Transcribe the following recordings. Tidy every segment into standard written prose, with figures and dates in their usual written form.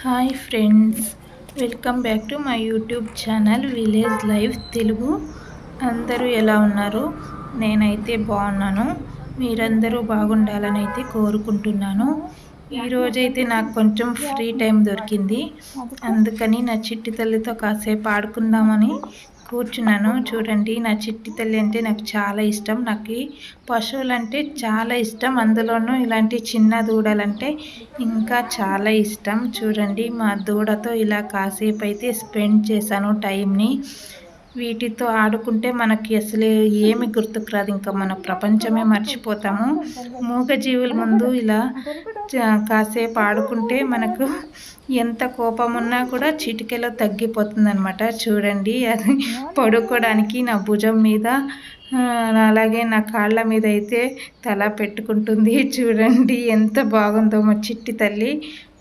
Hi friends, welcome back to my YouTube channel village life Telugu. అందరూ ఎలా ఉన్నారు? నేనైతే బాగున్నాను. మీరందరూ బాగుండాలని అయితే కోరుకుంటున్నాను. ఈరోజైతే నాకు కొంచెం ఫ్రీ టైం దొరికింది. అందుకని నా చిట్టి తల్లితో కాసేపు ఆడుకుందామని కూర్చున్నాను. చూడండి, నా చిట్టి తల్లి అంటే నాకు చాలా ఇష్టం. నాకు పశువులు అంటే చాలా ఇష్టం. అందులోనూ ఇలాంటి చిన్న దూడలంటే ఇంకా చాలా ఇష్టం. చూడండి, మా దూడతో ఇలా కాసేపు అయితే స్పెండ్ చేశాను టైంని. వీటితో ఆడుకుంటే మనకి అసలు ఏమి గుర్తుకు రాదు, ఇంకా మన ప్రపంచమే మర్చిపోతాము. మూగజీవుల ముందు ఇలా కాసేపు ఆడుకుంటే మనకు ఎంత కోపం ఉన్నా కూడా చిటికెలో తగ్గిపోతుంది అనమాట. చూడండి, అది పడుకోవడానికి నా భుజం మీద అలాగే నా కాళ్ళ మీద అయితే తల పెట్టుకుంటుంది. చూడండి ఎంత బాగుందో మా చిట్టి తల్లి.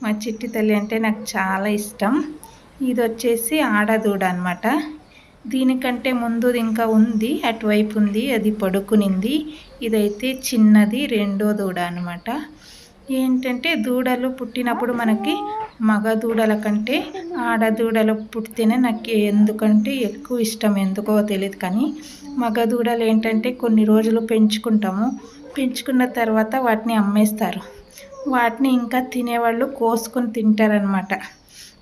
మా చిట్టి తల్లి అంటే నాకు చాలా ఇష్టం. ఇది వచ్చేసి ఆడదూడ అనమాట. దీనికంటే ముందు ఇంకా ఉంది, అటువైపు ఉంది, అది పడుకునింది. ఇదైతే చిన్నది, రెండో దూడ అనమాట. ఏంటంటే దూడలు పుట్టినప్పుడు మనకి మగ దూడల కంటే ఆడదూడలు పుట్టితేనే నాకు ఎందుకంటే ఎక్కువ ఇష్టం, ఎందుకో తెలియదు. కానీ మగ దూడలు ఏంటంటే కొన్ని రోజులు పెంచుకున్న తర్వాత వాటిని అమ్మేస్తారు. వాటిని ఇంకా తినేవాళ్ళు కోసుకొని తింటారనమాట.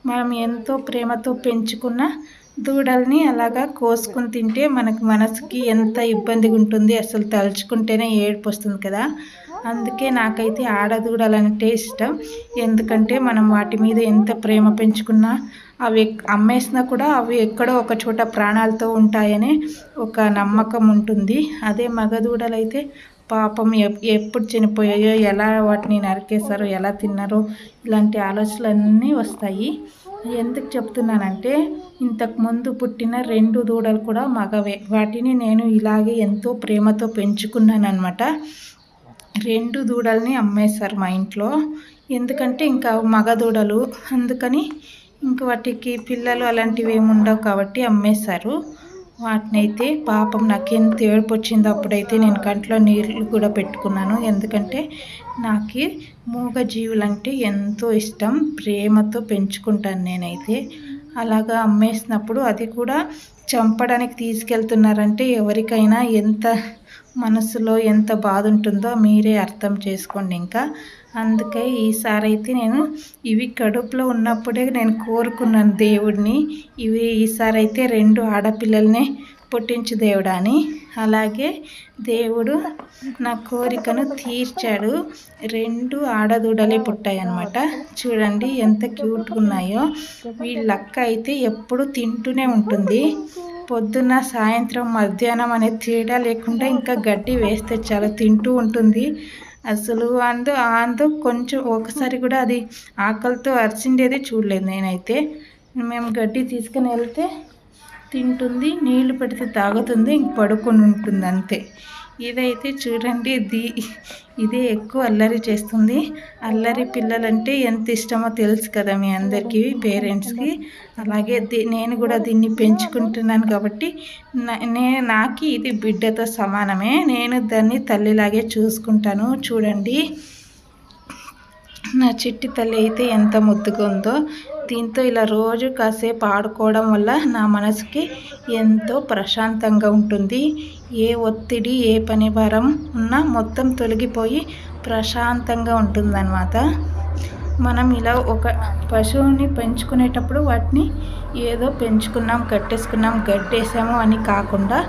మనం ఎంతో ప్రేమతో పెంచుకున్న దూడల్ని అలాగా కోసుకొని తింటే మనకు మనసుకి ఎంత ఇబ్బందిగా ఉంటుంది, అసలు తలుచుకుంటేనే ఏడుపు వస్తుంది కదా. అందుకే నాకైతే ఆడదూడలంటే ఇష్టం. ఎందుకంటే మనం వాటి మీద ఎంత ప్రేమ పెంచుకున్నా అవి అమ్మేసినా కూడా అవి ఎక్కడో ఒక చోట ప్రాణాలతో ఉంటాయనే ఒక నమ్మకం ఉంటుంది. అదే మగదూడలైతే పాపం ఎప్పుడు చనిపోయాయో, ఎలా వాటిని నరికేశారో, ఎలా తిన్నారో, ఇలాంటి ఆలోచనలన్నీ వస్తాయి. ఎందుకు చెప్తున్నానంటే ఇంతకుముందు పుట్టిన 2 దూడలు కూడా మగవే. వాటిని నేను ఇలాగే ఎంతో ప్రేమతో పెంచుకున్నాను అనమాట. 2 దూడల్ని అమ్మేశారు మా ఇంట్లో. ఎందుకంటే ఇంకా మగ దూడలు, అందుకని ఇంక వాటికి పిల్లలు అలాంటివి ఏమి ఉండవు కాబట్టి అమ్మేశారు. వాటినైతే పాపం నాకు ఎంత ఏడుపు వచ్చిందో అప్పుడైతే నేను కంట్లో నీళ్ళు కూడా పెట్టుకున్నాను. ఎందుకంటే నాకు మూగజీవులంటే ఎంతో ఇష్టం, ప్రేమతో పెంచుకుంటాను నేనైతే. అలాగా అమ్మేసినప్పుడు అది కూడా చంపడానికి తీసుకెళ్తున్నారంటే ఎవరికైనా ఎంత మనసులో ఎంత బాధ ఉంటుందో మీరే అర్థం చేసుకోండి. ఇంకా అందుకే ఈసారి అయితే నేను ఇవి కడుపులో ఉన్నప్పుడే నేను కోరుకున్నాను దేవుడిని, ఈసారి అయితే 2 ఆడపిల్లల్ని పుట్టించు దేవుడా అని. అలాగే దేవుడు నా కోరికను తీర్చాడు. 2 ఆడదూడలే పుట్టాయి అన్నమాట. చూడండి ఎంత క్యూట్గా ఉన్నాయో. వీళ్ళక్క అయితే ఎప్పుడు తింటూనే ఉంటుంది. పొద్దున్న, సాయంత్రం, మధ్యాహ్నం అనే తేడా లేకుండా ఇంకా గడ్డి వేస్తే చాలా తింటూ ఉంటుంది. అసలు అందు కొంచెం ఒకసారి కూడా అది ఆకలితో అరిచిండేది చూడలేదు నేనైతే. మేము గడ్డి తీసుకుని వెళ్తే తింటుంది, నీళ్లు పెడితే తాగుతుంది, ఇంక పడుకొని ఉంటుంది అంతే. ఇదైతే చూడండి, ఇదే ఎక్కువ అల్లరి చేస్తుంది. అల్లరి పిల్లలంటే ఎంత ఇష్టమో తెలుసు కదా మీ అందరికీ, పేరెంట్స్కి. అలాగే నేను కూడా దీన్ని పెంచుకుంటున్నాను కాబట్టి నాకు ఇది బిడ్డతో సమానమే. నేను దాన్ని తల్లిలాగే చూసుకుంటాను. చూడండి, నా చిట్టి తల్లి అయితే ఎంత ముద్దుగా ఉందో. దీంతో ఇలా రోజు కాసేపు ఆడుకోవడం వల్ల నా మనసుకి ఎంతో ప్రశాంతంగా ఉంటుంది. ఏ ఒత్తిడి, ఏ పని భారం ఉన్నా మొత్తం తొలగిపోయి ప్రశాంతంగా ఉంటుందన్నమాట. మనం ఇలా ఒక పశువుని పెంచుకునేటప్పుడు వాటిని ఏదో పెంచుకున్నాం, కట్టేసుకున్నాం, గడ్డేసాము అని కాకుండా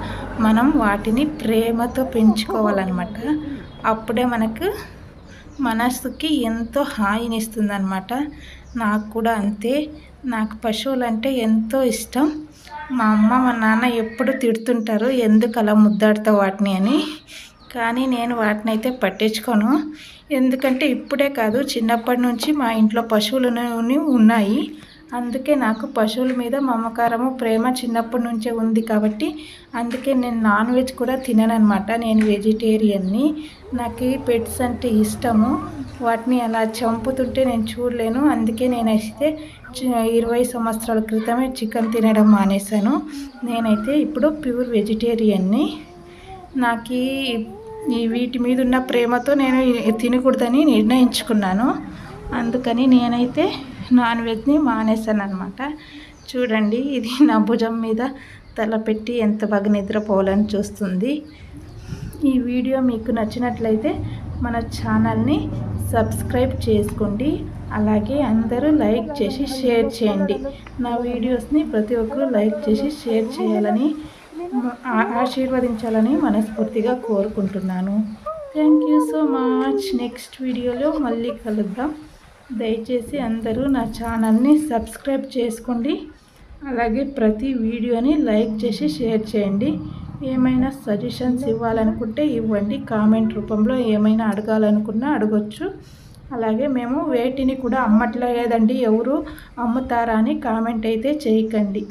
మనం వాటిని ప్రేమతో పెంచుకోవాలన్నమాట. అప్పుడే మనకు మనసుకి ఎంతో హాయినిస్తుంది అనమాట. నాకు కూడా అంతే. నాకు పశువులు అంటే ఎంతో ఇష్టం. మా అమ్మ, మా నాన్న ఎప్పుడు తిడుతుంటారు ఎందుకు అలా ముద్దాడుతావు వాటిని అని. కానీ నేను వాటిని అయితే పట్టించుకోను. ఎందుకంటే ఇప్పుడే కాదు, చిన్నప్పటి నుంచి మా ఇంట్లో పశువులు ఉన్నాయి. అందుకే నాకు పశువుల మీద మమకారము, ప్రేమ చిన్నప్పటి నుంచే ఉంది కాబట్టి అందుకే నేను నాన్ వెజ్ కూడా తిననమాట. నేను వెజిటేరియన్ని. నాకు పెట్స్ అంటే ఇష్టము. వాటిని అలా చంపుతుంటే నేను చూడలేను. అందుకే నేనైతే 20 సంవత్సరాల క్రితమే చికెన్ తినడం మానేశాను. నేనైతే ఇప్పుడు ప్యూర్ వెజిటేరియన్ని. నాకు వీటి మీద ఉన్న ప్రేమతో నేను తినకూడదని నిర్ణయించుకున్నాను. అందుకని నేనైతే నాన్ వెజ్ని మానేశాను అనమాట. చూడండి, ఇది నా భుజం మీద తల పెట్టి ఎంత బాగా నిద్రపోవాలని చూస్తుంది. ఈ వీడియో మీకు నచ్చినట్లయితే మన ఛానల్ని సబ్స్క్రైబ్ చేసుకోండి. అలాగే అందరూ లైక్ చేసి షేర్ చేయండి. నా వీడియోస్ని ప్రతి ఒక్కరూ లైక్ చేసి షేర్ చేయాలని, ఆశీర్వదించాలని మనస్ఫూర్తిగా కోరుకుంటున్నాను. Thank you so much. Next వీడియోలో మళ్ళీ కలుద్దాం. దయచేసి అందరూ నా ఛానల్ని సబ్స్క్రైబ్ చేసుకోండి. అలాగే ప్రతి వీడియోని లైక్ చేసి షేర్ చేయండి. ఏమైనా సజెషన్స్ ఇవ్వాలనుకుంటే ఇవ్వండి. కామెంట్ రూపంలో ఏమైనా అడగాలనుకున్నా అడగొచ్చు. అలాగే మేము వేటిని కూడా అమ్మట్లేదండి, ఎవరు అమ్ముతారా అని కామెంట్ అయితే చేయకండి.